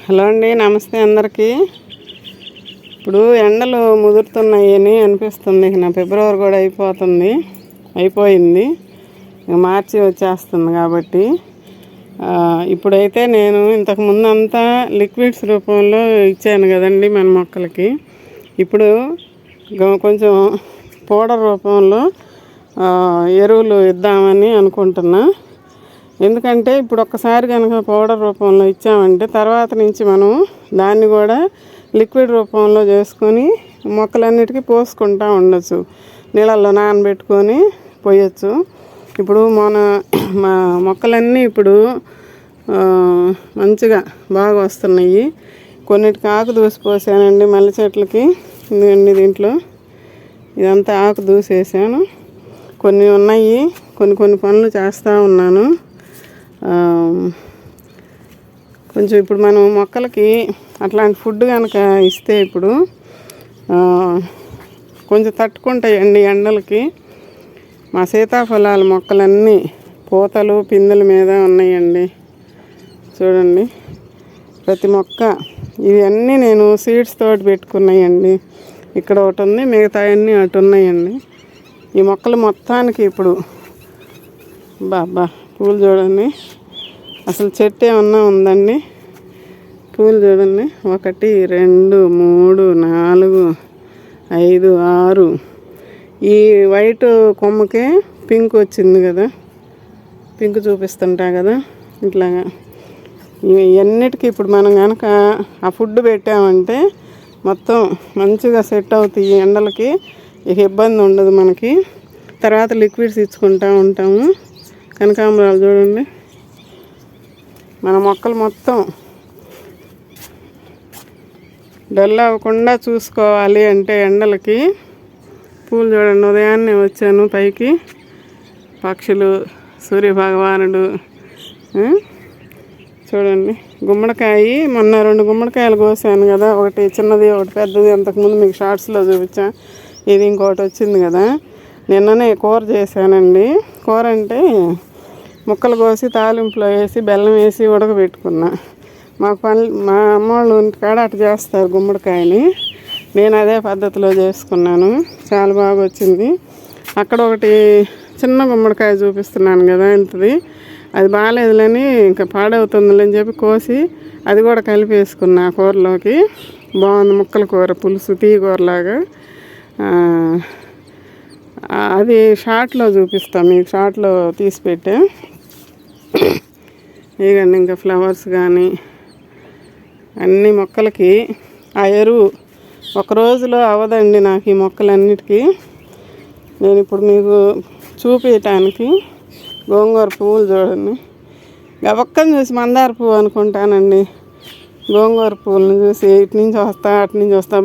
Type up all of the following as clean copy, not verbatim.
Hello అండి, నమస్తే అందరికీ. ఇప్పుడు ఎండలు ముదురుతున్నాయని అనిపిస్తుంది. నా ఫిబ్రవరి కూడా అయిపోయింది, మార్చి వచ్చేస్తుంది కాబట్టి. ఇప్పుడైతే నేను ఇంతకుముందు అంతా లిక్విడ్స్ రూపంలో ఇచ్చాను కదండి మన మొక్కలకి. ఇప్పుడు కొంచెం పౌడర్ రూపంలో ఎరువులు ఇద్దామని అనుకుంటున్నా. ఎందుకంటే ఇప్పుడు ఒక్కసారి కనుక పౌడర్ రూపంలో ఇచ్చామంటే తర్వాత నుంచి మనం దాన్ని కూడా లిక్విడ్ రూపంలో చేసుకొని మొక్కలన్నిటికీ పోసుకుంటూ ఉండొచ్చు. నీళ్ళల్లో నానబెట్టుకొని పోయొచ్చు. ఇప్పుడు మా మొక్కలన్నీ ఇప్పుడు మంచిగా బాగా వస్తున్నాయి. కొన్నిటికి ఆకు దూసి పోసానండి మల్లె చెట్లకి. ఎందుకండి దీంట్లో ఇదంతా ఆకు దూసేసాను. కొన్ని ఉన్నాయి, కొన్ని పనులు చేస్తూ ఉన్నాను. కొంచెం ఇప్పుడు మనం మొక్కలకి అట్లాంటి ఫుడ్ కనుక ఇస్తే ఇప్పుడు కొంచెం తట్టుకుంటాయండి ఎండలకి. మా సీతాఫలాల మొక్కలన్నీ పూతలు పిందెల మీద ఉన్నాయండి. చూడండి ప్రతి మొక్క. ఇవన్నీ నేను సీడ్స్ తోటి పెట్టుకున్నాయండి. ఇక్కడ ఒకటి ఉంది, మిగతా అన్నీ అటు ఉన్నాయండి. ఈ మొక్కలు మొత్తానికి ఇప్పుడు పూలు చూడండి. అసలు చెట్టు ఏమన్నా ఉందండి. పూలు చూడండి, 1 2 3 4 5 6. ఈ వైట్ కొమ్మకే పింక్ వచ్చింది కదా, పింక్ చూపిస్తుంటా కదా ఇట్లాగా. ఇవన్నిటికీ ఇప్పుడు మనం కనుక ఆ ఫుడ్ పెట్టామంటే మొత్తం మంచిగా సెట్ అవుతాయి. ఎండలకి ఇక ఇబ్బంది ఉండదు మనకి. తర్వాత లిక్విడ్స్ ఇచ్చుకుంటూ ఉంటాము. కనకాంబరాలు చూడండి, మన మొక్కలు మొత్తం డల్ అవ్వకుండా చూసుకోవాలి అంటే ఎండలకి. పూలు చూడండి, ఉదయాన్నే వచ్చాను పైకి. పక్షులు, సూర్యభగవానుడు. చూడండి గుమ్మడికాయ, మొన్న 2 గుమ్మడికాయలు కోసాను కదా, ఒకటి చిన్నది ఒకటి పెద్దది. అంతకుముందు మీకు షార్ట్స్లో చూపించా. ఇది ఇంకోటి వచ్చింది కదా. నిన్ననే కూర చేశానండి. కూర అంటే ముక్కలు కోసి తాలింపులో వేసి బెల్లం వేసి ఉడకబెట్టుకున్నా. మా అమ్మ వాళ్ళు ఇంటికాడ అటు చేస్తారు గుమ్మడికాయని. నేను అదే పద్ధతిలో చేసుకున్నాను. చాలా బాగా వచ్చింది. అక్కడ ఒకటి చిన్న గుమ్మడికాయ చూపిస్తున్నాను కదా ఇంతది, అది బాగాలేదులని ఇంకా పాడవుతుందని చెప్పి కోసి అది కూడా కలిపేసుకున్నా కూరలోకి. బాగుంది ముక్కల కూర, పులుసు టీ కూరలాగా. అది షార్ట్లో చూపిస్తాను మీకు, షార్ట్లో తీసి పెట్టా. ఇకండి ఇంకా ఫ్లవర్స్ కానీ అన్ని మొక్కలకి ఆ ఎరువు ఒక రోజులో అవ్వదండి నాకు. ఈ మొక్కలన్నిటికీ నేను ఇప్పుడు మీకు చూపించటానికి గోంగూర పువ్వులు చూడండి. గబక్కని చూసి మందార పువ్వు అనుకుంటానండి. గోంగూర పువ్వులను చూసి ఇటు నుంచి వస్తా అటు నుంచి వస్తా.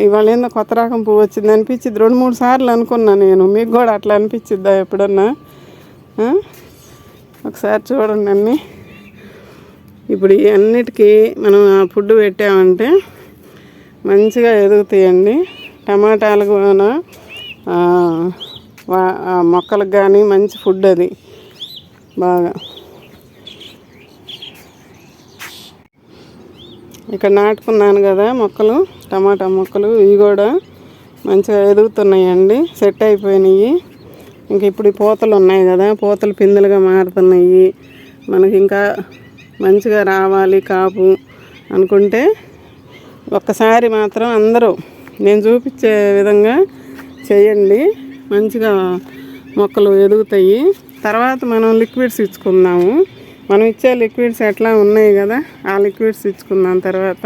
ఇవాళ ఏందో కొత్త రకం పువ్వు వచ్చింది అనిపించింది. 2-3 సార్లు అనుకున్నా నేను. మీకు కూడా అట్లా అనిపించిద్దా ఎప్పుడన్నా? ఒకసారి చూడండి అన్నీ. ఇప్పుడు ఈ అన్నిటికీ మనం ఆ ఫుడ్ పెట్టామంటే మంచిగా ఎదుగుతాయండి. టమాటాలకు మొక్కలకు కానీ మంచి ఫుడ్ అది బాగా. ఇక్కడ నాటుకున్నాను కదా మొక్కలు, టమాటా మొక్కలు. ఇవి కూడా మంచిగా ఎదుగుతున్నాయండి, సెట్ అయిపోయినాయి. ఇంక ఇప్పుడు ఈ పూతలు ఉన్నాయి కదా, పూతలు పిందెలుగా మారుతున్నాయి. మనకి ఇంకా మంచిగా రావాలి కాపు అనుకుంటే ఒక్కసారి మాత్రం అందరూ నేను చూపించే విధంగా చేయండి. మంచిగా మొక్కలు ఎదుగుతాయి. తర్వాత మనం లిక్విడ్స్ ఇచ్చుకుందాము. మనం ఇచ్చే లిక్విడ్స్ ఎట్లా ఉన్నాయి కదా, ఆ లిక్విడ్స్ ఇచ్చుకుందాం తర్వాత.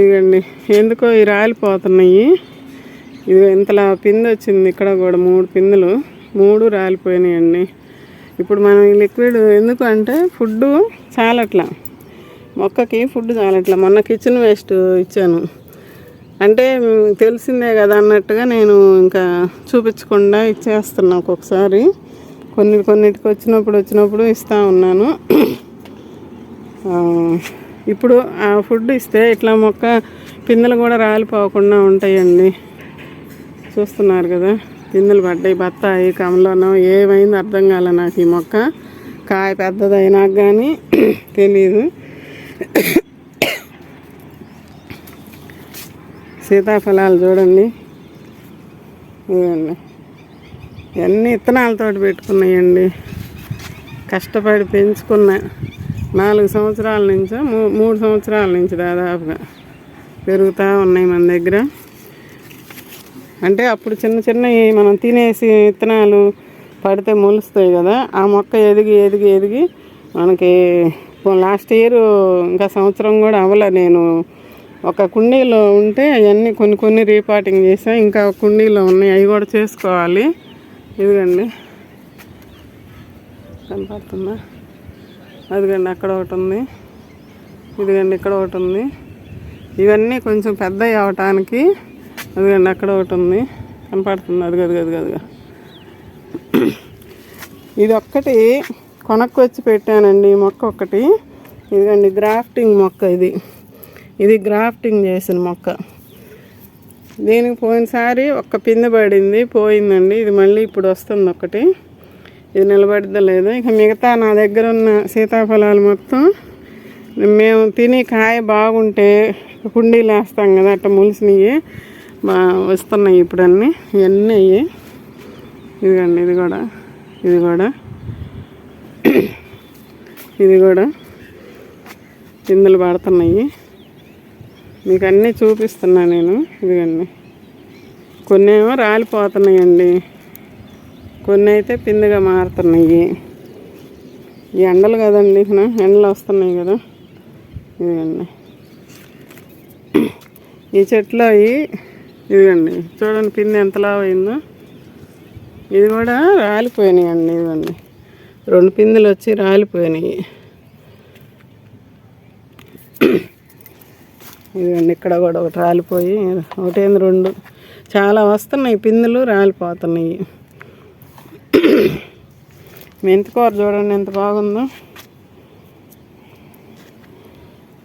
ఇవ్వండి, ఎందుకో ఈ రాలిపోతున్నాయి. ఇది ఇంతలా పిందె వచ్చింది. ఇక్కడ కూడా 3 పిందెలు, 3 రాలిపోయినాయండి. ఇప్పుడు మనం ఈ లిక్విడ్ ఎందుకు అంటే ఫుడ్ చాలట్లా, మొక్కకి ఫుడ్ చాలట్లా. మొన్న కిచెన్ వేస్ట్ ఇచ్చాను అంటే తెలిసిందే కదా అన్నట్టుగా నేను ఇంకా చూపించకుండా ఇచ్చేస్తున్నా. ఒక్కొక్కసారి కొన్నిటికి వచ్చినప్పుడు ఇస్తూ ఉన్నాను. ఇప్పుడు ఆ ఫుడ్ ఇస్తే ఇట్లా మొక్క పిందెలు కూడా రాలిపోకుండా ఉంటాయండి. చూస్తున్నారు కదా, పిందెలు పడ్డాయి. బత్తాయి, కమలనం ఏమైంది అర్థం కాలే నాకు ఈ మొక్క. కాయ పెద్దదైనా కానీ తెలీదు. సీతాఫలాలు చూడండి, ఇవన్నీ ఇవన్నీ విత్తనాలతో పెట్టుకున్నాయండి. కష్టపడి పెంచుకున్న 4 సంవత్సరాల నుంచో 3 సంవత్సరాల నుంచి దాదాపుగా పెరుగుతూ ఉన్నాయి మన దగ్గర. అంటే అప్పుడు చిన్న చిన్నవి మనం తినేసి విత్తనాలు పడితే మొలుస్తాయి కదా, ఆ మొక్క ఎదిగి ఎదిగి ఎదిగి మనకి లాస్ట్ ఇయర్ ఇంకా సంవత్సరం కూడా అవ్వలే. నేను ఒక కుండీలో ఉంటే అవన్నీ కొన్ని రీపాటింగ్ చేసా, ఇంకా కుండీలో ఉన్నాయి, అవి కూడా చేసుకోవాలి. ఇదిగండి కనపడుతుందా, అదిగండి అక్కడ ఒకటి ఉంది, ఇదిగండి ఇక్కడ ఒకటి ఉంది. ఇవన్నీ కొంచెం పెద్ద అవ్వటానికి, అదిగండి అక్కడ ఒకటి ఉంది కనపడుతుంది, అదిగదిగా. ఇది ఒక్కటి కొనుక్కొచ్చి పెట్టానండి, ఈ మొక్క ఒకటి. ఇదిగండి గ్రాఫ్టింగ్ మొక్క, ఇది గ్రాఫ్టింగ్ చేసిన మొక్క. దీనికి పోయినసారి ఒక్క పిందె పడింది, పోయిందండి. ఇది మళ్ళీ ఇప్పుడు వస్తుంది ఒకటి, ఇది నిలబడిద్దా లేదు. ఇక మిగతా నా దగ్గర ఉన్న సీతాఫలాలు మొత్తం మేము తిని కాయ బాగుంటే కుండీలు వేస్తాం కదా, అట్లా ములిసినవి వస్తున్నాయి ఇప్పుడు అన్నీ. ఇవన్నీ అయ్యి ఇదిగండి, ఇది కూడా పిందెలు పడుతున్నాయి. మీకు అన్నీ చూపిస్తున్నా నేను. ఇదిగండి కొన్ని ఏమో రాలిపోతున్నాయండి, కొన్ని అయితే పిందెగా మారుతున్నాయి. ఈ ఎండలు కదండి, ఎండలు వస్తున్నాయి కదా. ఇదిగండి ఈ చెట్లు అవి, ఇదిగండి చూడండి పిందె ఎంతలా అయిందో. ఇది కూడా రాలిపోయినాయండి, ఇదిగండి 2 పిందెలు వచ్చి రాలిపోయినాయి. ఇదిగండి ఇక్కడ కూడా ఒకటి రాలిపోయి, ఒకటేంది 2 చాలా వస్తున్నాయి పిందెలు, రాలిపోతున్నాయి. మెంతికూర చూడండి ఎంత బాగుందో.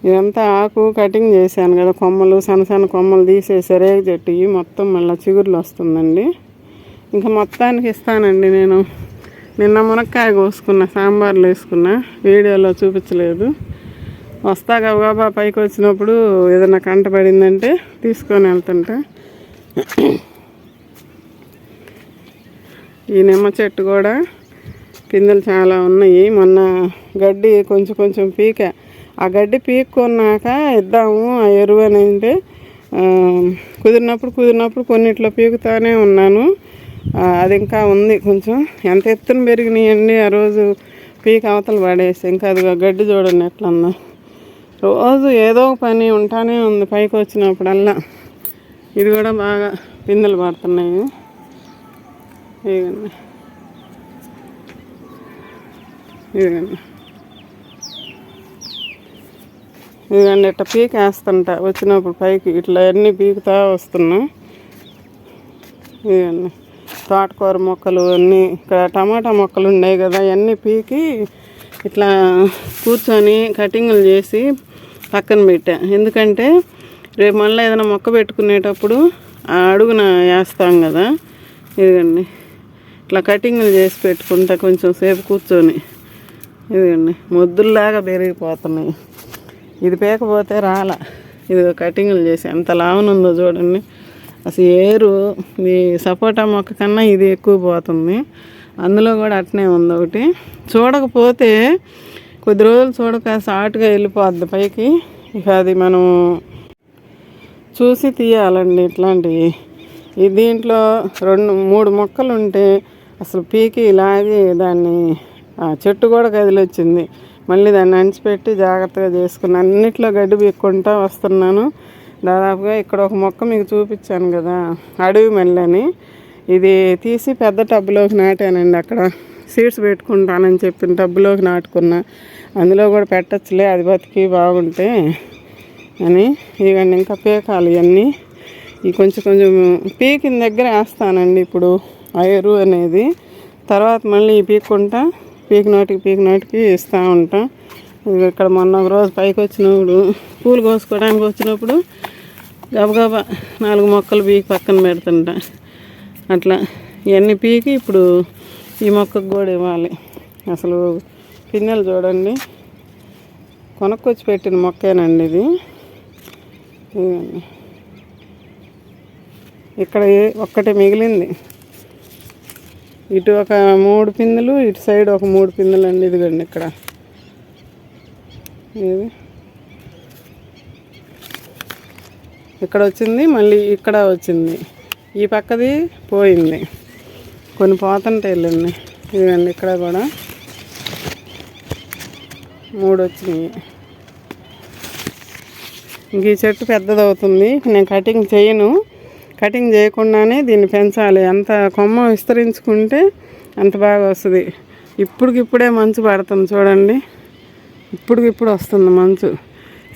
ఇదంతా ఆకు కటింగ్ చేశాను కదా, కొమ్మలు సన్న కొమ్మలు తీసేసి రేగ చెట్టు మొత్తం మళ్ళీ చిగురులు వస్తుందండి. ఇంకా మొత్తానికి ఇస్తానండి. నేను నిన్న మునక్కాయ కోసుకున్నా, సాంబార్లో వేసుకున్నా, వీడియోలో చూపించలేదు. వస్తా గబగబా పైకి వచ్చినప్పుడు ఏదైనా కంట పడిందంటే తీసుకొని వెళ్తుంటా. ఈ నిమ్మ చెట్టు కూడా పిందెలు చాలా ఉన్నాయి. మొన్న గడ్డి కొంచెం పీక, ఆ గడ్డి పీక్కున్నాక ఇద్దాము ఆ ఎరువు అని అంటే కుదిరినప్పుడు కొన్నిట్లో పీకుతానే ఉన్నాను. అది ఇంకా ఉంది కొంచెం, ఎంత ఎత్తున పెరిగినాయండి. ఆ రోజు పీక అవతల పడేసి, ఇంకా అది గడ్డి చూడండి ఎట్లా ఉందో. రోజు ఏదో ఒక పని ఉంటానే ఉంది పైకి వచ్చినప్పుడల్లా. ఇది కూడా బాగా పిందెలు పడుతున్నాయి. ఇదిగండి ఇట్లా పీకేస్తుంటా వచ్చినప్పుడు పైకి, ఇట్లా అన్నీ పీకుతా వస్తున్నా. ఇదిగండి తోటకూర మొక్కలు అన్నీ, ఇక్కడ టమాటా మొక్కలు ఉన్నాయి కదా, అవన్నీ పీకి ఇట్లా కూర్చొని కటింగులు చేసి పక్కన పెట్టా. ఎందుకంటే రేపు మళ్ళీ ఏదైనా మొక్క పెట్టుకునేటప్పుడు ఆ అడుగున వేస్తాం కదా. ఇదిగండి ఇట్లా కటింగులు చేసి పెట్టుకుంటా కొంచెం సేపు కూర్చొని. ఇదిగండి మొద్దుల్లాగా పెరిగిపోతున్నాయి. ఇది పీకపోతే రాలా. ఇది కటింగులు చేసి ఎంత లావునుందో చూడండి. అసలు ఏరు ఈ సపోటా మొక్క కన్నా ఇది ఎక్కువ పోతుంది. అందులో కూడా అట్నే ఉంది ఒకటి. చూడకపోతే కొద్ది రోజులు చూడక షార్ట్గా వెళ్ళిపోద్ది పైకి. ఇక అది మనం చూసి తీయాలండి ఇట్లాంటివి. ఈ దీంట్లో 2-3 మొక్కలు ఉంటే అసలు పీకి లాగి దాన్ని చెట్టు కూడా కదిలొచ్చింది. మళ్ళీ దాన్ని అంచిపెట్టి జాగ్రత్తగా చేసుకుని అన్నిట్లో గడ్డి పీక్కుంటూ వస్తున్నాను. దాదాపుగా ఇక్కడ ఒక మొక్క మీకు చూపించాను కదా, అడవి మల్లని. ఇది తీసి పెద్ద టబ్బులోకి నాటానండి. అక్కడ సీడ్స్ పెట్టుకుంటానని చెప్పిన టబ్బులోకి నాటుకున్నా. అందులో కూడా పెట్టచ్చులే, అది బతికి బాగుంటే అని. ఇవన్నీ ఇంకా పీకాలి ఇవన్నీ. ఈ కొంచెం పీకిన దగ్గర వేస్తానండి ఇప్పుడు ఆ ఎరువు అనేది. తర్వాత మళ్ళీ పీక్ నాటికి ఇస్తూ ఉంటాం. ఇక్కడ మొన్న ఒక రోజు పైకి వచ్చినప్పుడు పూలు కోసుకోవడానికి వచ్చినప్పుడు గబగబా 4 మొక్కలు పీకి పక్కన పెడుతుంటా. అట్లా ఇవన్నీ పీకి ఇప్పుడు ఈ మొక్కకు కూడా ఇవ్వాలి. అసలు పిన్నెలు చూడండి, కొనుక్కొచ్చి పెట్టిన మొక్కేనండి ఇది. ఇక్కడ ఒక్కటి మిగిలింది. ఇటు ఒక 3 పిందెలు, ఇటు సైడ్ ఒక 3 పిందెలు అండి. ఇదిగోండి ఇక్కడ ఇది ఇక్కడ వచ్చింది, మళ్ళీ ఇక్కడ వచ్చింది. ఈ పక్కది పోయింది, కొన్ని పోతుంటే వెళ్ళండి. ఇదిగండి ఇక్కడ కూడా 3 వచ్చినాయి. ఇంక ఈ చెట్టు పెద్దది అవుతుంది. నేను కటింగ్ చేయను, కటింగ్ చేయకుండానే దీన్ని పెంచాలి. అంత కొమ్మ విస్తరించుకుంటే అంత బాగా వస్తుంది. ఇప్పుడికిప్పుడే మంచు పడుతుంది చూడండి, ఇప్పుడికిప్పుడు వస్తుంది మంచు.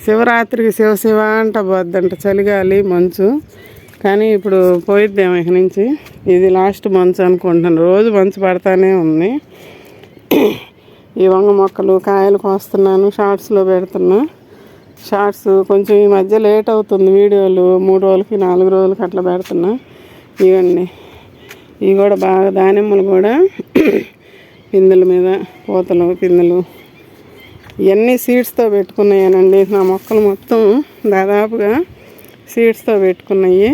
శివరాత్రికి శివ అంట పోద్దంట చలిగాలి మంచు. కానీ ఇప్పుడు పోయిద్దేమో ఇక నుంచి. ఇది లాస్ట్ మంచు అనుకుంటున్నాను. రోజు మంచు పడతానే ఉంది. ఈ వంగ మొక్కలు కాయలు కోస్తున్నాను, షార్ట్స్లో పెడుతున్నా. షార్ట్స్ కొంచెం ఈ మధ్య లేట్ అవుతుంది, వీడియోలు 3 రోజులకి 4 రోజులకి అట్లా పెడుతున్నా. ఇవన్నీ ఇవి కూడా బాగా దానిమ్మలు కూడా పిందెల మీద పూతలు పిందెలు ఇవన్నీ సీడ్స్తో పెట్టుకున్నాయనండి. నా మొక్కలు మొత్తం దాదాపుగా సీడ్స్తో పెట్టుకున్నాయి.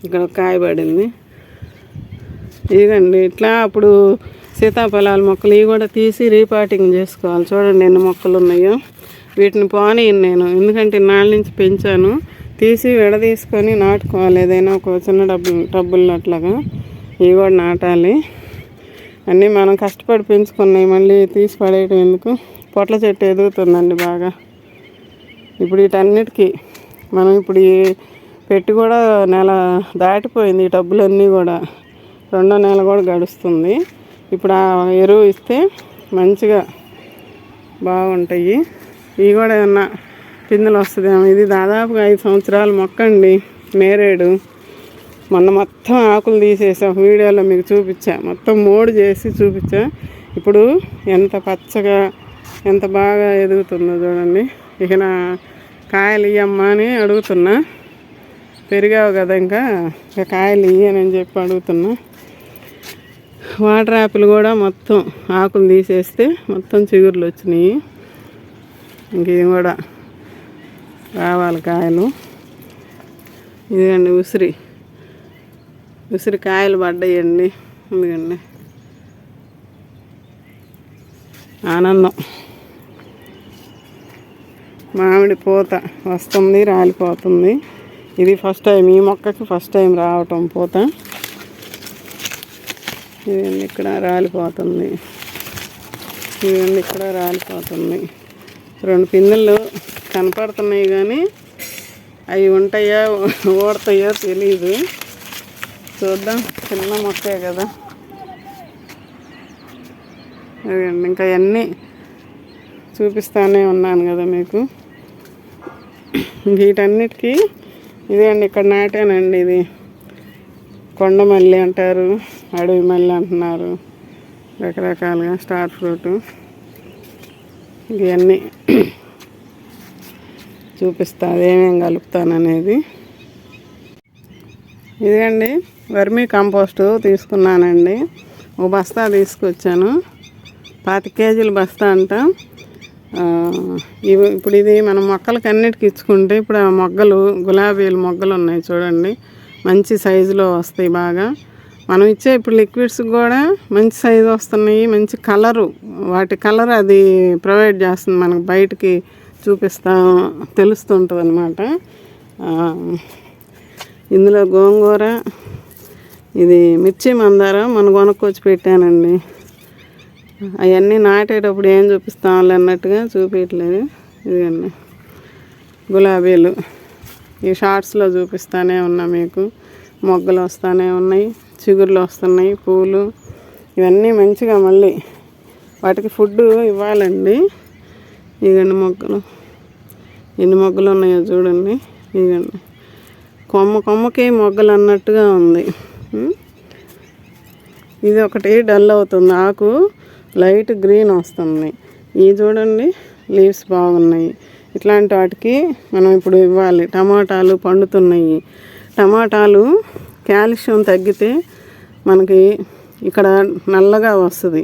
ఇక్కడ కాయ పడింది. ఇదండి ఇట్లా అప్పుడు సీతాఫలాల మొక్కలు ఇవి కూడా తీసి రీపాటింగ్ చేసుకోవాలి. చూడండి ఎన్ని మొక్కలు ఉన్నాయో. వీటిని పోనీయను నేను, ఎందుకంటే నాళ్ళ నుంచి పెంచాను. తీసి విడదీసుకొని నాటుకోవాలి, ఏదైనా ఒక చిన్న టబ్బుల్లో అట్లాగా. ఇవి కూడా నాటాలి. అన్నీ మనం కష్టపడి పెంచుకున్నాయి, మళ్ళీ తీసి పడేయడం ఎందుకు. పొట్ల చెట్టు ఎదుగుతుందండి బాగా. ఇప్పుడు వీటన్నిటికీ మనం ఇప్పుడు పెట్టి కూడా నెల దాటిపోయింది. ఈ టబ్బులన్నీ కూడా 2వ నెల కూడా గడుస్తుంది. ఇప్పుడు ఆ ఎరువు ఇస్తే మంచిగా బాగుంటాయి. ఇవి కూడా ఏమన్నా పిందెలు వస్తుందేమో. ఇది దాదాపుగా 5 సంవత్సరాల మొక్క అండి, నేరేడు. మొన్న మొత్తం ఆకులు తీసేసాం, వీడియోలో మీకు చూపించా. మొత్తం మోడు చేసి చూపించా. ఇప్పుడు ఎంత పచ్చగా ఎంత బాగా ఎదుగుతుందో చూడండి. ఇక నా కాయలు ఇయ్యమ్మా అని అడుగుతున్నా. పెరిగావు కదా ఇంకా కాయలు ఇయ్యనని చెప్పి అడుగుతున్నా. వాటర్ యాపిల్ కూడా మొత్తం ఆకులు తీసేస్తే మొత్తం చిగుర్లు వచ్చినాయి. ఇంకేం కూడా రావాలి కాయలు. ఇదిగండి ఉసిరి కాయలు పడ్డాయండి. ఎందుకండి ఆనందం. మామిడి పూత వస్తుంది, రాలిపోతుంది. ఇది ఫస్ట్ టైం, ఈ మొక్కకి ఫస్ట్ టైం రావటం పూత. ఇదండి ఇక్కడ రాలిపోతుంది, ఇదండి ఇక్కడ రాలిపోతుంది. 2 పిందెలు కనపడుతున్నాయి కానీ అవి ఉంటాయా ఓడతాయో తెలీదు. చూద్దాం, చిన్న మొక్కే కదా. అదండి ఇంకా అన్నీ చూపిస్తానే ఉన్నాను కదా మీకు. వీటన్నిటికీ ఇదేండి ఇక్కడ నాటానండి. ఇది కొండ మల్లి అంటారు, అడవి మల్లి అంటున్నారు, రకరకాలుగా స్టార్ ఫ్రూట్. ఇవన్నీ చూపిస్తా, అదేమేం కలుపుతాననేది. ఇదండి వర్మీ కంపోస్టు తీసుకున్నానండి. ఒక బస్తా తీసుకొచ్చాను, 25 కేజీల బస్తా అంట. ఇప్పుడు ఇది మనం మొక్కలకి అన్నిటికి ఇచ్చుకుంటే, ఇప్పుడు ఆ మొగ్గలు గులాబీలు మొగ్గలు ఉన్నాయి చూడండి, మంచి సైజులో వస్తాయి బాగా. మనం ఇచ్చే ఇప్పుడు లిక్విడ్స్ కూడా మంచి సైజు వస్తున్నాయి, మంచి కలరు. వాటి కలర్ అది ప్రొవైడ్ చేస్తుంది మనకు, బయటికి తెలుస్తుంటుంది అన్నమాట. ఇందులో గోంగూర, ఇది మిర్చి మందార మనం కొనుక్కొచ్చి పెట్టానండి. అవన్నీ నాటేటప్పుడు ఏం చూపిస్తాంలే అన్నట్టుగా చూపించట్లేదు. ఇదిగండి గులాబీలు, ఈ షార్ట్స్లో చూపిస్తానే ఉన్నా మీకు. మొగ్గలు వస్తూనే ఉన్నాయి, చిగుర్లు వస్తున్నాయి, పూలు. ఇవన్నీ మంచిగా మళ్ళీ వాటికి ఫుడ్ ఇవ్వాలండి. ఇవన్నీ మొగ్గలు, ఎన్ని మొగ్గలు ఉన్నాయో చూడండి. ఇవన్నీ కొమ్మకి మొగ్గలు అన్నట్టుగా ఉంది. ఇది ఒకటి డల్ అవుతుంది, ఆకు లైట్ గ్రీన్ వస్తుంది. ఇవి చూడండి లీవ్స్ బాగున్నాయి. ఇట్లాంటి వాటికి మనం ఇప్పుడు ఇవ్వాలి. టమాటాలు పండుతున్నాయి. టమాటాలు కాల్షియం తగ్గితే మనకి ఇక్కడ నల్లగా వస్తుంది.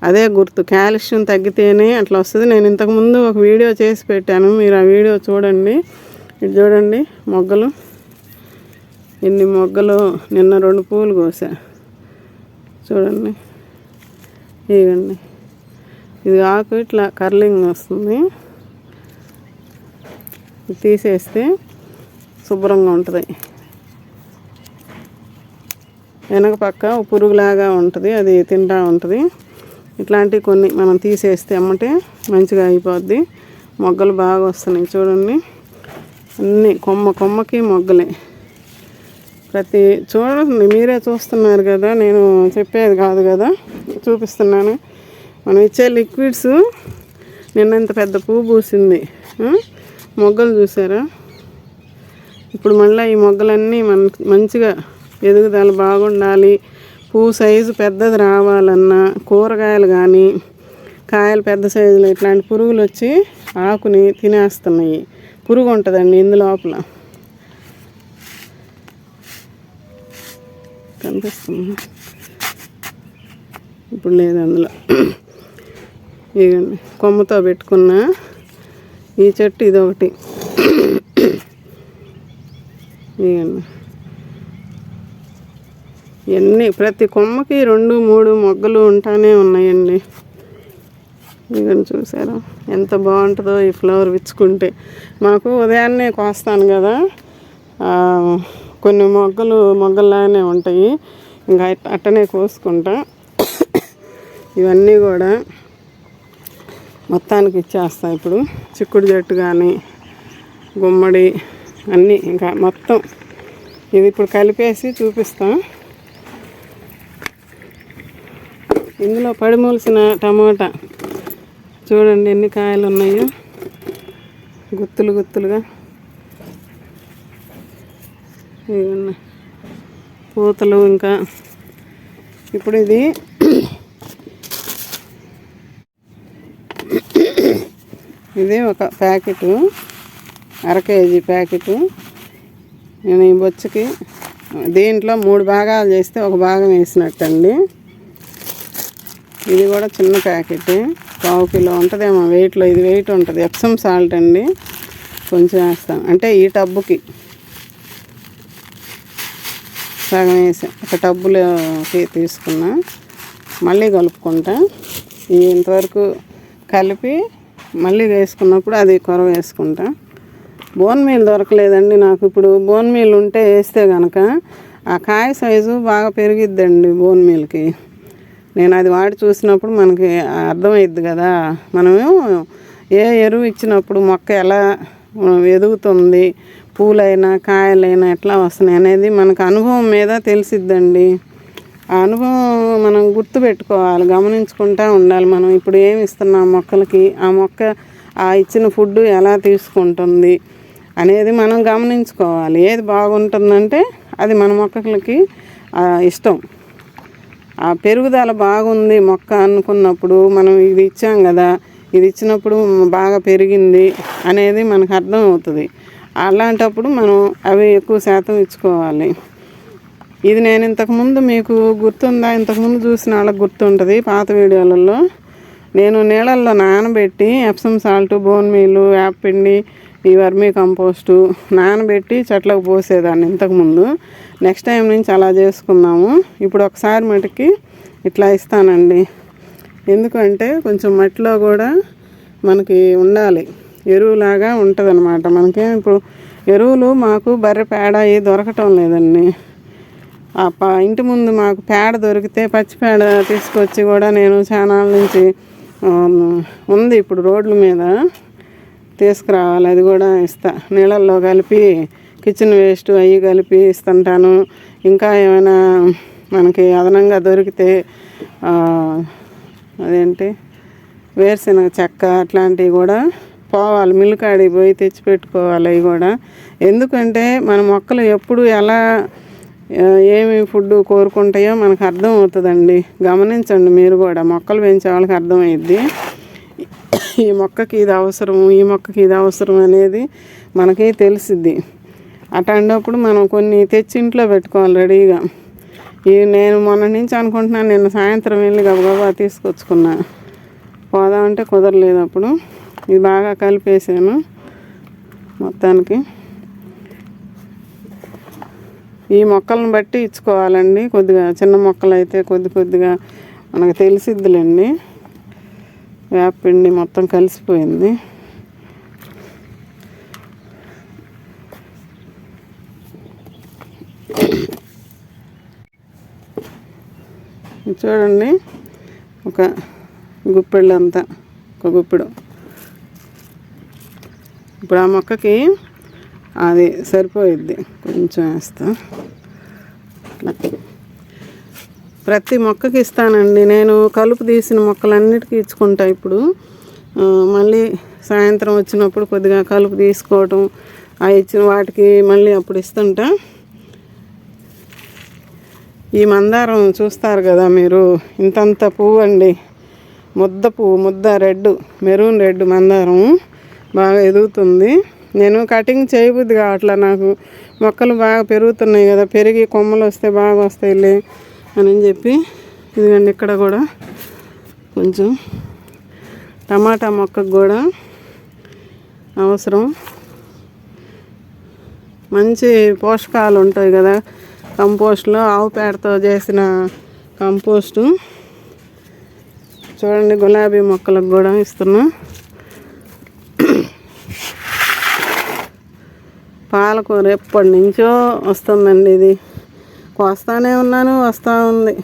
అదే గుర్తు, కాల్షియం తగ్గితేనే అట్లా వస్తుంది. నేను ఇంతకుముందు ఒక వీడియో చేసి పెట్టాను, మీరు ఆ వీడియో చూడండి. ఇది చూడండి మొగ్గలు, ఎన్ని మొగ్గలు. నిన్న 2 పూలు కోసా చూడండి. ఇవ్వండి, ఇది ఆకు ఇట్లా కర్లింగ్ వస్తుంది. తీసేస్తే శుభ్రంగా ఉంటుంది. వెనక పక్క పురుగులాగా ఉంటుంది, అది తింటూ ఉంటుంది. ఇట్లాంటివి కొన్ని మనం తీసేస్తే అమ్మటే మంచిగా అయిపోద్ది. మొగ్గలు బాగా వస్తున్నాయి చూడండి. అన్నీ కొమ్మకి మొగ్గలే. చూడండి, మీరే చూస్తున్నారు కదా, నేను చెప్పేది కాదు కదా, చూపిస్తున్నాను. మనం ఇచ్చే లిక్విడ్స్. నిన్న ఇంత పెద్ద పువ్వు పూసింది, మొగ్గలు చూసారా? ఇప్పుడు మళ్ళీ ఈ మొగ్గలన్నీ మంచిగా ఎదుగుదల బాగుండాలి, పువ్వు సైజు పెద్దది రావాలన్నా, కూరగాయలు కానీ కాయలు పెద్ద సైజులో ఇట్లాంటి పురుగులు వచ్చి ఆకుని తినేస్తున్నాయి. పురుగు ఉంటుందండి ఇందు లోపల, కనిపిస్తుంది ఇప్పుడు లేదు అందులో. ఇదండి కొమ్మతో పెట్టుకున్న ఈ చెట్టు, ఇదొకటి. ఇవన్నీ ఇవన్నీ ప్రతి కొమ్మకి 2-3 మొగ్గలు ఉంటానే ఉన్నాయండి. ఇవన్నీ చూసారా ఎంత బాగుంటుందో ఈ ఫ్లవర్ విచ్చుకుంటే. మాకు ఉదయాన్నే కోస్తాను కదా, కొన్ని మొగ్గల్లాగానే ఉంటాయి, ఇంకా అట్టనే కోసుకుంటా. ఇవన్నీ కూడా మొత్తానికి ఇచ్చేస్తా. ఇప్పుడు చిక్కుడు చెట్టు కానీ గుమ్మడి అన్నీ ఇంకా మొత్తం ఇది ఇప్పుడు కలిపేసి చూపిస్తాం. ఇందులో పడిమూల్సిన టమోటా చూడండి ఎన్ని కాయలు ఉన్నాయో, గుత్తులుగా. ఇవన్నీ పూతలు. ఇంకా ఇప్పుడు ఇది ఒక ప్యాకెట్, 1/2 కేజీ ప్యాకెట్. నేను ఈ బొచ్చుకి దీంట్లో 3 భాగాలు చేస్తే 1 భాగం వేసినట్టండి. ఇది కూడా చిన్న ప్యాకెట్, 1/4 కిలో ఉంటుందేమో వెయిట్లో. ఇది వెయిట్ ఉంటుంది. ఎప్సమ్ సాల్ట్ అండి, కొంచెం వేస్తాను. అంటే ఈ టబ్బుకి సగం వేసా, ఒక టబ్బులోకి తీసుకున్నా. మళ్ళీ కలుపుకుంటా. ఇంతవరకు కలిపి మళ్ళీ వేసుకున్నప్పుడు అది కొరవ వేసుకుంటా. బోన్ మీల్ దొరకలేదండి నాకు. ఇప్పుడు బోన్ మీల్ ఉంటే వేస్తే కనుక ఆ కాయ సైజు బాగా పెరిగిద్దండి బోన్ మీల్కి. నేను అది వాడి చూసినప్పుడు మనకి అర్థమైద్ది కదా, మనము ఏ ఎరువు ఇచ్చినప్పుడు మొక్క ఎలా ఎదుగుతుంది, పూలైనా కాయలైనా ఎట్లా వస్తున్నాయి అనేది మనకు అనుభవం మీద తెలిసిద్దండి. ఆ అనుభవం మనం గుర్తుపెట్టుకోవాలి, గమనించుకుంటూ ఉండాలి. మనం ఇప్పుడు ఏమి ఇస్తున్నాం మొక్కలకి, ఆ మొక్క ఆ ఇచ్చిన ఫుడ్ ఎలా తీసుకుంటుంది అనేది మనం గమనించుకోవాలి. ఏది బాగుంటుందంటే అది మన మొక్కలకి ఇష్టం. ఆ పెరుగుదల బాగుంది మొక్క అనుకున్నప్పుడు మనం ఇది ఇచ్చాం కదా, ఇది ఇచ్చినప్పుడు బాగా పెరిగింది అనేది మనకు అర్థం అవుతుంది. అలాంటప్పుడు మనం అవి ఎక్కువ శాతం ఇచ్చుకోవాలి. ఇది నేను ఇంతకుముందు మీకు గుర్తుందా, ఇంతకుముందు చూసిన వాళ్ళకి గుర్తుంటుంది పాత వీడియోలలో. నేను నీళ్ళల్లో నానబెట్టి ఎప్సమ్ సాల్ట్, బోన్ మీలు, వేపపిండి, ఈ వర్మీ కంపోస్టు నానబెట్టి చెట్లకు పోసేదాన్ని ఇంతకుముందు. నెక్స్ట్ టైం నుంచి అలా చేసుకున్నాము. ఇప్పుడు ఒకసారి మటుకి ఇట్లా ఇస్తానండి. ఎందుకంటే కొంచెం మట్టిలో కూడా మనకి ఉండాలి, ఎరువులాగా ఉంటుంది అనమాట. మనకేం ఇప్పుడు ఎరువులు మాకు బర్రె పేడ ఏ దొరకటం లేదండి. ఇంటి ముందు మాకు పేడ దొరికితే పచ్చి పేడ తీసుకొచ్చి కూడా నేను ఛానల్ నుంచి ఉంది, ఇప్పుడు రోడ్ల మీద తీసుకురావాలి, అది కూడా ఇస్తా. నీళ్ళల్లో కలిపి కిచెన్ వేస్ట్ అవి కలిపి ఇస్తుంటాను. ఇంకా ఏమైనా మనకి అదనంగా దొరికితే అదేంటి వేరుశనగ చెక్క అట్లాంటివి కూడా పోవాలి, మిల్లు కాడికి పోయి తెచ్చి పెట్టుకోవాలి అవి కూడా. ఎందుకంటే మన మొక్కలు ఎప్పుడు ఎలా ఏమి ఫుడ్ కోరుకుంటాయో మనకు అర్థం అవుతుందండి. గమనించండి మీరు కూడా, మొక్కలు పెంచే వాళ్ళకి అర్థమైద్ది. ఈ మొక్కకి ఇది అవసరం, ఈ మొక్కకి ఇది అవసరం అనేది మనకి తెలిసిద్ది. అట్లాంటప్పుడు మనం కొన్ని తెచ్చి ఇంట్లో పెట్టుకోవాలి రెడీగా. ఇవి నేను మొన్న నుంచి అనుకుంటున్నాను, నిన్న సాయంత్రం వెళ్ళి గబగబా తీసుకొచ్చుకున్నా. పోదామంటే కుదరలేదు. అప్పుడు ఇది బాగా కలిపేసాను మొత్తానికి. ఈ మొక్కలను బట్టి ఇచ్చుకోవాలండి. కొద్దిగా చిన్న మొక్కలు అయితే కొద్దిగా మనకు తెలిసిద్దిలేండి. వేపపిండి మొత్తం కలిసిపోయింది. చూడండి, ఒక గుప్పెళ్ళు అంతా, ఒక గుప్పెడు. ఇప్పుడు ఆ మొక్కకి అది సరిపోయిద్ది. కొంచెం వేస్తా. ప్రతి మొక్కకి ఇస్తానండి నేను. కలుపు తీసిన మొక్కలన్నిటికీ ఇచ్చుకుంటా. ఇప్పుడు మళ్ళీ సాయంత్రం వచ్చినప్పుడు కొద్దిగా కలుపు తీసుకోవటం, అవి ఇచ్చిన వాటికి మళ్ళీ అప్పుడు ఇస్తుంటా. ఈ మందారం చూస్తారు కదా మీరు, ఇంతంత పువ్వు అండి. ముద్ద పువ్వు, ముద్ద రెడ్, మెరూన్ రెడ్ మందారం బాగా ఎదుగుతుంది. నేను కటింగ్ చేయబుద్ది కావట్లా. నాకు మొక్కలు బాగా పెరుగుతున్నాయి కదా, పెరిగి కొమ్మలు వస్తే బాగా వస్తాయిలే అని చెప్పి. ఇదిగండి, ఇక్కడ కూడా కొంచెం టమాటా మొక్కకు కూడా అవసరం. మంచి పోషకాలు ఉంటాయి కదా కంపోస్ట్లో, ఆవు పేడతో చేసిన కంపోస్టు. చూడండి, గులాబీ మొక్కలకు కూడా ఇస్తున్నా. పాలకూర ఎప్పటి నుంచో వస్తుందండి. ఇది కోస్తానే ఉన్నాను, వస్తూ ఉంది.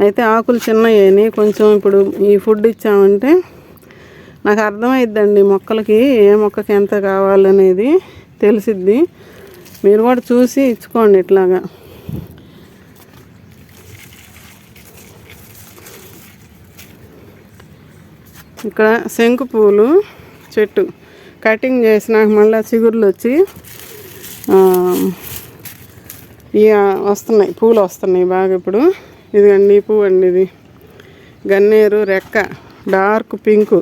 అయితే ఆకులు చిన్నయ్యాయి కొంచెం. ఇప్పుడు ఈ ఫుడ్ ఇచ్చామంటే నాకు అర్థమైద్దండి మొక్కలకి ఏ మొక్కకి ఎంత కావాలనేది తెలిసిద్ది. మీరు కూడా చూసి ఇచ్చుకోండి ఇట్లాగా. ఇక్కడ శంకు పూలు చెట్టు కటింగ్ చేసినాక మళ్ళీ చిగుర్లు వచ్చి వస్తున్నాయి, పూలు వస్తున్నాయి బాగా. ఇప్పుడు ఇదిగండి ఈ పువ్వు అండి, ఇది గన్నేరు రెక్క, డార్క్ పింకు.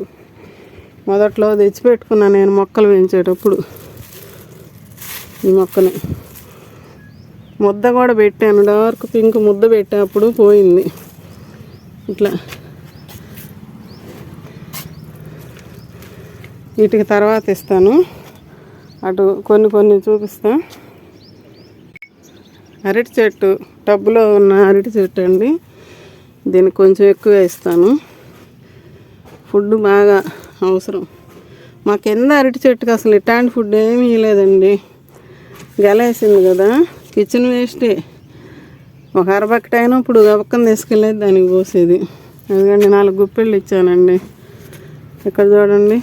మొదట్లో తెచ్చిపెట్టుకున్నాను నేను మొక్కలు పెంచేటప్పుడు. ఈ మొక్కని ముద్ద కూడా పెట్టాను, డార్క్ పింక్ ముద్ద పెట్టేటప్పుడు పోయింది. ఇట్లా వీటికి తర్వాత ఇస్తాను. అటు కొన్ని చూపిస్తా. అరటి చెట్టు, టబ్బులో ఉన్న అరటి చెట్టు అండి. దీనికి కొంచెం ఎక్కువ ఇస్తాను. ఫుడ్ బాగా అవసరం. మా కింద అరటి చెట్టుకి అసలు ఇట్లాంటి ఫుడ్ ఏమీ లేదండి. గెలేసింది కదా, కిచెన్ వేస్టే. ఒక అరబకెట్ అయినప్పుడు గబక్కన తీసుకెళ్ళేది దానికి పోసేది. ఎందుకంటే 4 గుప్పెళ్ళు ఇచ్చానండి. ఇక్కడ చూడండి,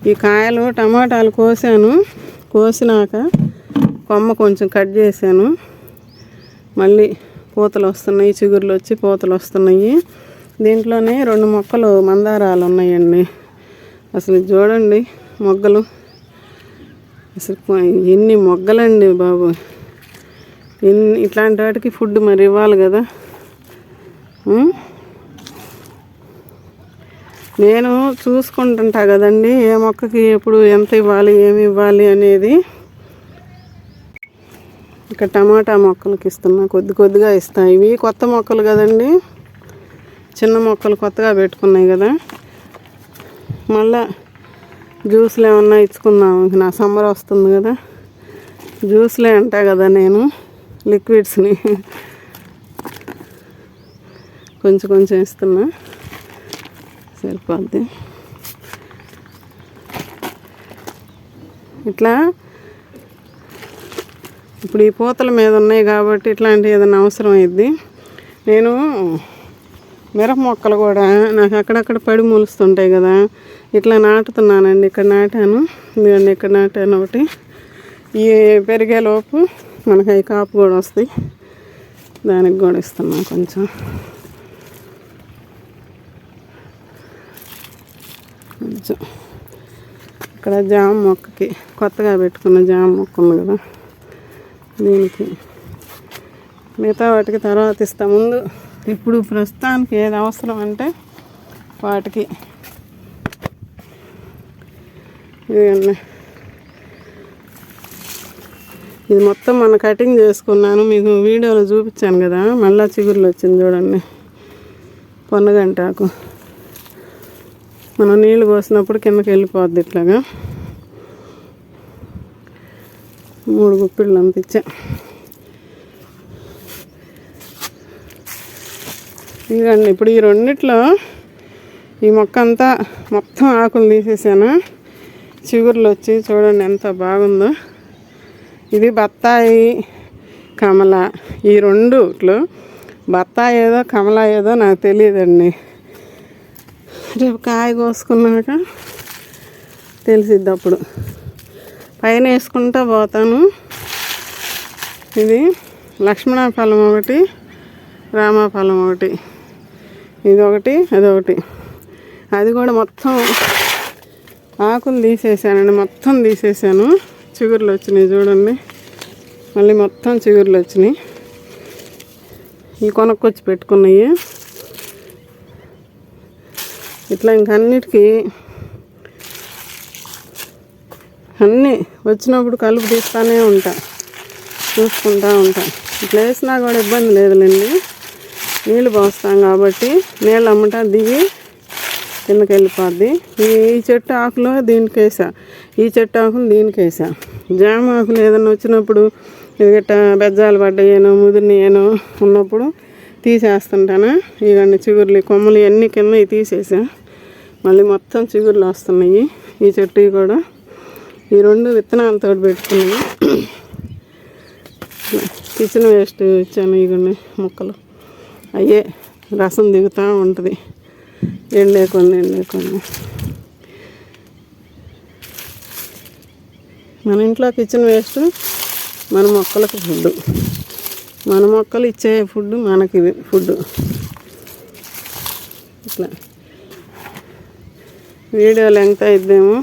ఈ కాయలు టమాటాలు కోసాను. కోసినాక కొమ్మ కొంచెం కట్ చేశాను. మళ్ళీ పూతలు వస్తున్నాయి, చిగుర్లు వచ్చి పూతలు వస్తున్నాయి. దీంట్లోనే 2 మొక్కలు మందారాలు ఉన్నాయండి. అసలు చూడండి మొగ్గలు, అసలు ఎన్ని మొగ్గలండి బాబు. ఇట్లాంటి వాటికి ఫుడ్ మరి ఇవ్వాలి కదా. నేను చూసుకుంటుంటా కదండి ఏ మొక్కకి ఎప్పుడు ఎంత ఇవ్వాలి, ఏమి ఇవ్వాలి అనేది. ఇక్కడ టమాటా మొక్కలకి ఇస్తున్నా, కొద్దిగా ఇస్తాను. ఇవి కొత్త మొక్కలు కదండి, చిన్న మొక్కలు కొత్తగా పెట్టుకున్నాయి కదా. మళ్ళా జ్యూస్లు ఏమన్నా ఇచ్చుకుందాం, నా సమ్మర్ వస్తుంది కదా. జ్యూస్లే అంటా కదా నేను, లిక్విడ్స్ని కొంచెం ఇస్తున్నా, సరిపోద్ది. ఇట్లా ఇప్పుడు ఈ పూతల మీద ఉన్నాయి కాబట్టి ఇట్లాంటి ఏదైనా అవసరం అయింది. నేను మిరప మొక్కలు కూడా నాకు అక్కడక్కడ పడి మొలుస్తుంటాయి కదా, ఇట్లా నాటుతున్నానండి. ఇక్కడ నాటాను, ఇదిగండి ఇక్కడ నాటాను ఒకటి. ఈ పెరిగేలోపు మనకి అవి కాపు కూడా వస్తాయి. దానికి కూడా ఇస్తున్నాను కొంచెం. ఇక్కడ జామ మొక్కకి కొత్తగా పెట్టుకున్న జామ మొక్క ఉంది కదా, దీనికి మిగతా వాటికి తర్వాత ఇస్తా. ముందు ఇప్పుడు ప్రస్తుతానికి ఏది అవసరం అంటే వాటికి. ఇదిగండి ఇది మొత్తం మన కటింగ్ చేసుకున్నాను, మీకు వీడియోలో చూపించాను కదా. మళ్ళీ చిగురులు వచ్చింది చూడండి, పొన్నగంటాకు. మనం నీళ్ళు పోసినప్పుడు కిందకి వెళ్ళిపోద్ది ఇట్లాగా. 3 గుప్పిళ్ళు అంత ఇచ్చా. ఇదిగండి, ఇప్పుడు ఈ రెండిట్లో ఈ మొక్క అంతా మొత్తం ఆకులు తీసేసాను. చిగురులు వచ్చి చూడండి ఎంత బాగుందో. ఇది బత్తాయి, కమల. ఈ రెండుట్లో బత్తాయి ఏదో కమల ఏదో నాకు తెలియదండి. రేపు కాయ కోసుకున్నాక తెలిసిద్ది అప్పుడు. పైన వేసుకుంటూ పోతాను. ఇది లక్ష్మణ ఫలం ఒకటి, రామఫలం ఒకటి. ఇదొకటి, అదొకటి. అది కూడా మొత్తం ఆకులు తీసేసానండి, మొత్తం తీసేసాను. చిగురులు వచ్చినాయి చూడండి, మళ్ళీ మొత్తం చిగురులు వచ్చినాయి. ఈ కొనుక్కొచ్చి పెట్టుకున్నాయి. ఇట్లా ఇంకన్నిటికీ అన్నీ వచ్చినప్పుడు కలుపు తీస్తూనే ఉంటా, చూసుకుంటూ ఉంటా. ఇట్లా వేసినా కూడా ఇబ్బంది లేదులేండి, నీళ్ళు పోస్తాం కాబట్టి నీళ్ళు అమ్మటా దిగి కిందకి వెళ్ళిపోద్ది. ఈ చెట్టు ఆకులు దీనికి వేసా, ఈ చెట్టు ఆకులు దీనికి వేసా. జామ ఆకులు ఏదైనా వచ్చినప్పుడు ఇట్ట బెజ్జాలు పడ్డాయేనో ముదిరినాయేనో ఉన్నప్పుడు తీసేస్తుంటాను. ఇవన్నీ చిగుర్లు కొమ్మలు అన్నీ కింద తీసేసా. మళ్ళీ మొత్తం చిగుర్లు వస్తున్నాయి. ఈ చెట్టు కూడా ఈ 2 విత్తనాలతో పెట్టుకున్నాయి. కిచెన్ వేస్ట్ ఇచ్చాను. ఇవన్నీ మొక్కలు అయ్యే రసం దిగుతూ ఉంటుంది, ఎండే కొన్ని. మన ఇంట్లో కిచెన్ వేస్ట్ మన మొక్కలకు ఫుడ్, మన మొక్కలు ఇచ్చే ఫుడ్ మనకి ఫుడ్. ఇట్లా వీడియో లెంగ్త్ అయిద్దేమో,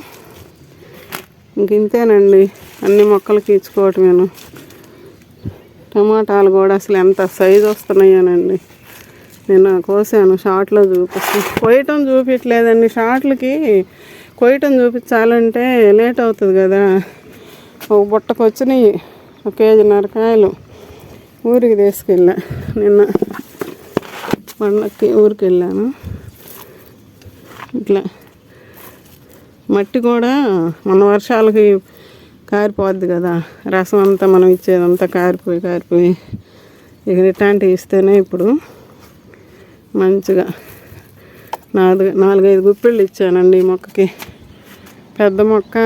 ఇంక ఇంతేనండి. అన్ని మొక్కలకి ఇచ్చుకోవటమేను. టమాటాలు కూడా అసలు ఎంత సైజు వస్తున్నాయానండి. నేను కోసాను, షార్ట్లో చూపిస్తాను. కొయ్యటం చూపించలేదండి. షార్ట్లకి కొయ్యటం చూపించాలంటే లేట్ అవుతుంది కదా. ఒక బుట్టకు వచ్చినాయి 1.5 కేజీ కాయలు. ఊరికి తీసుకెళ్ళా, నిన్న పండక్కి ఊరికి వెళ్ళాను. ఇట్లా మట్టి కూడా మన వర్షాలకి కారిపోద్ది కదా, రసం అంతా మనం ఇచ్చేదంతా కారిపోయి ఇక ఇట్లాంటివి ఇస్తేనే ఇప్పుడు మంచిగా 4-5 గుప్పిళ్ళు ఇచ్చానండి ఈ మొక్కకి. పెద్ద మొక్క,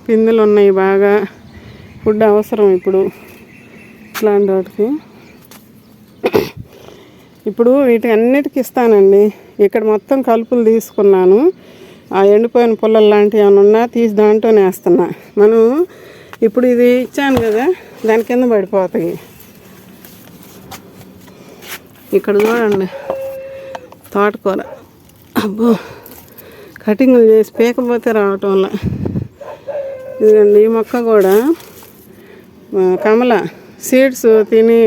పిందులు ఉన్నాయి బాగా. ఫుడ్ అవసరం ఇప్పుడు ఇట్లాంటి వాటికి. ఇప్పుడు వీటి అన్నిటికీ ఇస్తానండి. ఇక్కడ మొత్తం కలుపులు తీసుకున్నాను. ఆ ఎండిపోయిన పుల్లలు లాంటివి ఏమైనా ఉన్నా తీసి దాంట్లోనే వేస్తున్నా. మనం ఇప్పుడు ఇది ఇచ్చాను కదా, దాని కింద పడిపోతాయి. ఇక్కడ చూడండి తోటకూర. అబ్బో, కటింగ్లు చేసి పీకపోతే రావటం వల్ల. ఇదిగండి ఈ మొక్క కూడా కమల సీడ్స్ తిని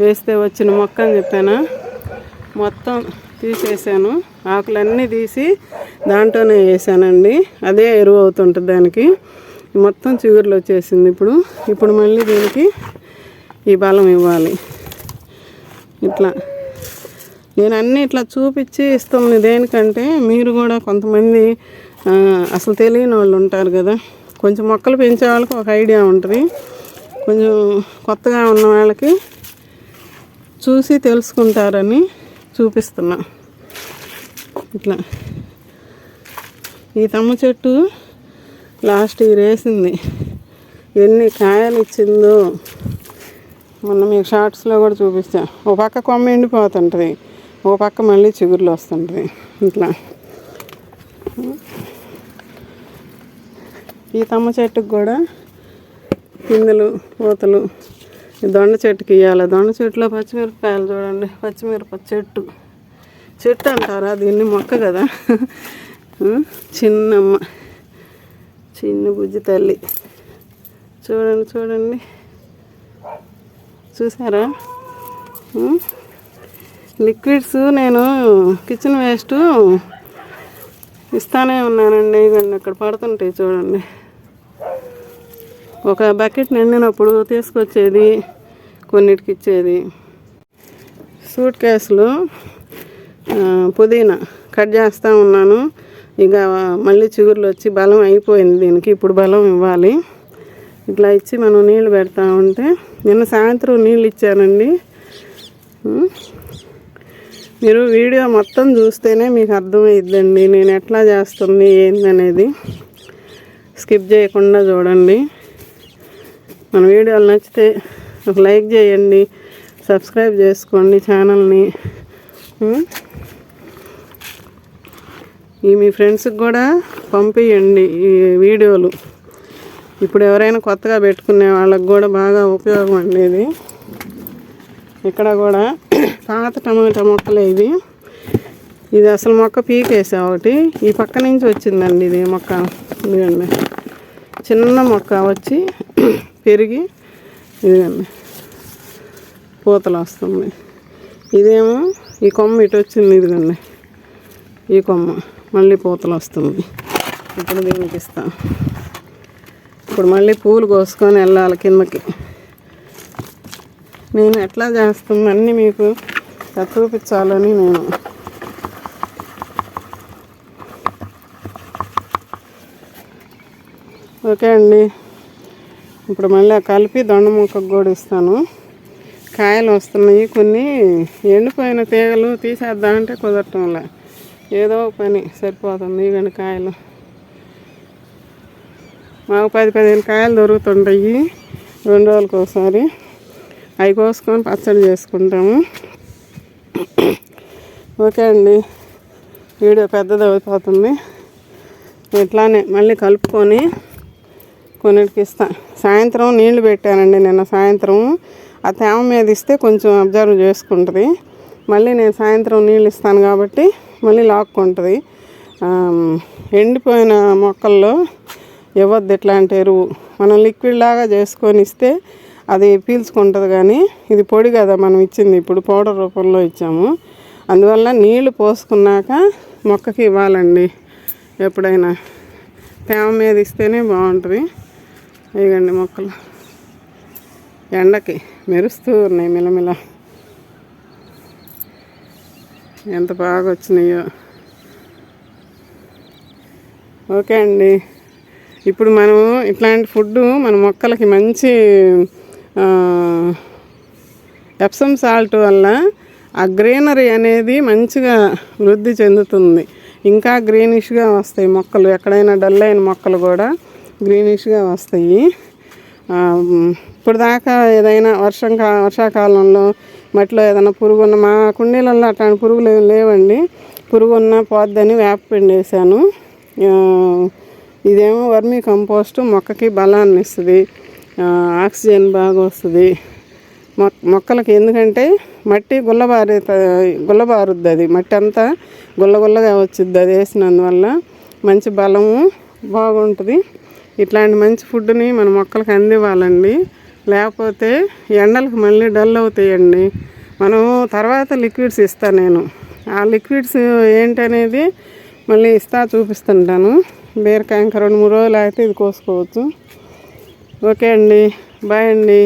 వేస్తే వచ్చిన మొక్క అని చెప్పాను. మొత్తం తీసేసాను, ఆకులన్నీ తీసి దాంట్లోనే వేసానండి. అదే ఎరువు అవుతుంటుంది దానికి. మొత్తం చిగురులు వచ్చేసింది. ఇప్పుడు మళ్ళీ దీనికి ఈ బలం ఇవ్వాలి. ఇట్లా నేను అన్నీ ఇట్లా చూపించి ఇస్తాను. దేనికంటే మీరు కూడా కొంతమంది అసలు తెలియని వాళ్ళు ఉంటారు కదా, కొంచెం మొక్కలు పెంచే వాళ్ళకి ఒక ఐడియా ఉంటుంది. కొంచెం కొత్తగా ఉన్న వాళ్ళకి చూసి తెలుసుకుంటారని చూపిస్తున్నా. ఇట్లా ఈ తమ్మ చెట్టు లాస్ట్ ఇయర్ వేసింది, ఎన్ని కాయలు ఇచ్చిందో మొన్న మీకు షార్ట్స్లో కూడా చూపిస్తా. ఓ పక్క కొమ్మ ఎండిపోతుంటుంది, ఓ పక్క మళ్ళీ చిగురులు వస్తుంటుంది. ఇట్లా ఈ తమ్మ చెట్టుకు కూడా పిందెలు పూతలు. ఈ దొండ చెట్టుకి ఇవ్వాలి. దొండ చెట్టులో పచ్చిమిరపకాయలు చూడండి, చెట్టు అంటారా దీన్ని, మొక్క కదా. చిన్నమ్మ, చిన్న బుజ్జి తల్లి చూడండి చూసారా. లిక్విడ్స్ నేను కిచెన్ వేస్ట్ ఇస్తానే ఉన్నానండి. ఇవన్నీ అక్కడ పడుతుంటాయి చూడండి. ఒక బకెట్ నిండినప్పుడు తీసుకొచ్చేది, కొన్నిటికి ఇచ్చేది. సూట్ కేసులు పుదీనా కట్ చేస్తూ ఉన్నాను. ఇక మళ్ళీ చిగుర్లు వచ్చి బలం అయిపోయింది దీనికి. ఇప్పుడు బలం ఇవ్వాలి. ఇట్లా ఇచ్చి మనం నీళ్ళు పెడతా ఉంటే, నిన్న సాయంత్రం నీళ్ళు ఇచ్చానండి. మీరు వీడియో మొత్తం చూస్తేనే మీకు అర్థమైద్దండి నేను ఎట్లా చేస్తుంది ఏందనేది. స్కిప్ చేయకుండా చూడండి. మన వీడియోలు నచ్చితే ఒక లైక్ చేయండి, సబ్స్క్రైబ్ చేసుకోండి ఛానల్ని. ఈ మీ ఫ్రెండ్స్కి కూడా పంపించండి ఈ వీడియోలు. ఇప్పుడు ఎవరైనా కొత్తగా పెట్టుకునే వాళ్ళకి కూడా బాగా ఉపయోగం అండి ఇది. ఇక్కడ కూడా పాత టమాటా మొక్కలే ఇది. ఇది అసలు మొక్క పీకేసా ఒకటి, ఈ పక్క నుంచి వచ్చిందండి ఇది మొక్క. ఇదిగండి చిన్న మొక్క వచ్చి పెరిగి ఇదిగండి పూతలు వస్తుంది. ఇదేమో ఈ కొమ్మ ఇటు వచ్చింది, ఇదిగండి ఈ కొమ్మ మళ్ళీ పూతలు వస్తుంది. ఇప్పుడు దీనికి ఇస్తాం. ఇప్పుడు మళ్ళీ పూలు కోసుకొని వెళ్ళాలి కిందకి. నేను ఎట్లా చేస్తుంది అన్నీ మీకు చూపించాలని నేను. ఓకే అండి, ఇప్పుడు మళ్ళీ కలిపి దొండ ముక్కకు కూడా ఇస్తాను. కాయలు వస్తున్నాయి, కొన్ని ఎండిపోయిన తీగలు తీసేద్దామంటే కుదరటంలే, ఏదో పని సరిపోతుంది. ఇవన్నీ కాయలు మాకు 10-15 కాయలు దొరుకుతుంటాయి 2 రోజులకు ఒకసారి. అవి కోసుకొని పచ్చడి చేసుకుంటాము. ఓకే అండి, వీడియో పెద్దది అయిపోతుంది. ఇట్లానే మళ్ళీ కలుపుకొని కొన్నిటికి ఇస్తాను. సాయంత్రం నీళ్లు పెట్టానండి నిన్న సాయంత్రం. ఆ తేమ మీద ఇస్తే కొంచెం అబ్జర్వ్ చేసుకుంటుంది. మళ్ళీ నేను సాయంత్రం నీళ్ళు ఇస్తాను కాబట్టి మళ్ళీ లాక్కుంటుంది. ఎండిపోయిన మొక్కల్లో ఇవ్వద్దు ఇట్లాంటి ఎరువు. మనం లిక్విడ్ లాగా చేసుకొని ఇస్తే అది పీల్చుకుంటుంది. కానీ ఇది పొడి కదా మనం ఇచ్చింది, ఇప్పుడు పౌడర్ రూపంలో ఇచ్చాము. అందువల్ల నీళ్లు పోసుకున్నాక మొక్కకి ఇవ్వాలండి. ఎప్పుడైనా తేమ మీద ఇస్తేనే బాగుంటుంది. ఇవ్వండి మొక్కలు ఎండకి మెరుస్తూ ఉన్నాయి మిలమిల. ఎంత బాగా వచ్చినాయో. ఓకే అండి, ఇప్పుడు మనం ఇట్లాంటి ఫుడ్ మన మొక్కలకి మంచి ఎప్సమ్ సాల్ట్ వల్ల ఆ గ్రీనరీ అనేది మంచిగా వృద్ధి చెందుతుంది. ఇంకా గ్రీనిష్గా వస్తాయి మొక్కలు. ఎక్కడైనా డల్ అయిన మొక్కలు కూడా గ్రీనిష్గా వస్తాయి. ఇప్పుడు దాకా ఏదైనా వర్షాకాలంలో మట్టిలో ఏదైనా పురుగున్న, మా కుండీలలో అట్లాంటి పురుగులు ఏమి లేవండి. పురుగున్న పోద్దని వేపపిండి వేసాను. ఇదేమో వర్మీ కంపోస్ట్ మొక్కకి బలాన్ని ఇస్తుంది, ఆక్సిజన్ బాగా వస్తుంది మొక్కలకి. ఎందుకంటే మట్టి గుల్లబారుద్ది, అది మట్టి అంతా గుల్లగా వచ్చిద్ది అది వేసినందువల్ల. మంచి బలము బాగుంటుంది. ఇట్లాంటి మంచి ఫుడ్ని మన మొక్కలకి అందివ్వాలండి. లేకపోతే ఎండలకు మళ్ళీ డల్ అవుతాయండి. మనం తర్వాత లిక్విడ్స్ ఇస్తాను నేను. ఆ లిక్విడ్స్ ఏంటనేది మళ్ళీ చూపిస్తుంటాను. బీరకాయ ఇంకా 2-3 రోజులు అయితే ఇది కోసుకోవచ్చు. ఓకే అండి, బాయ్ అండి.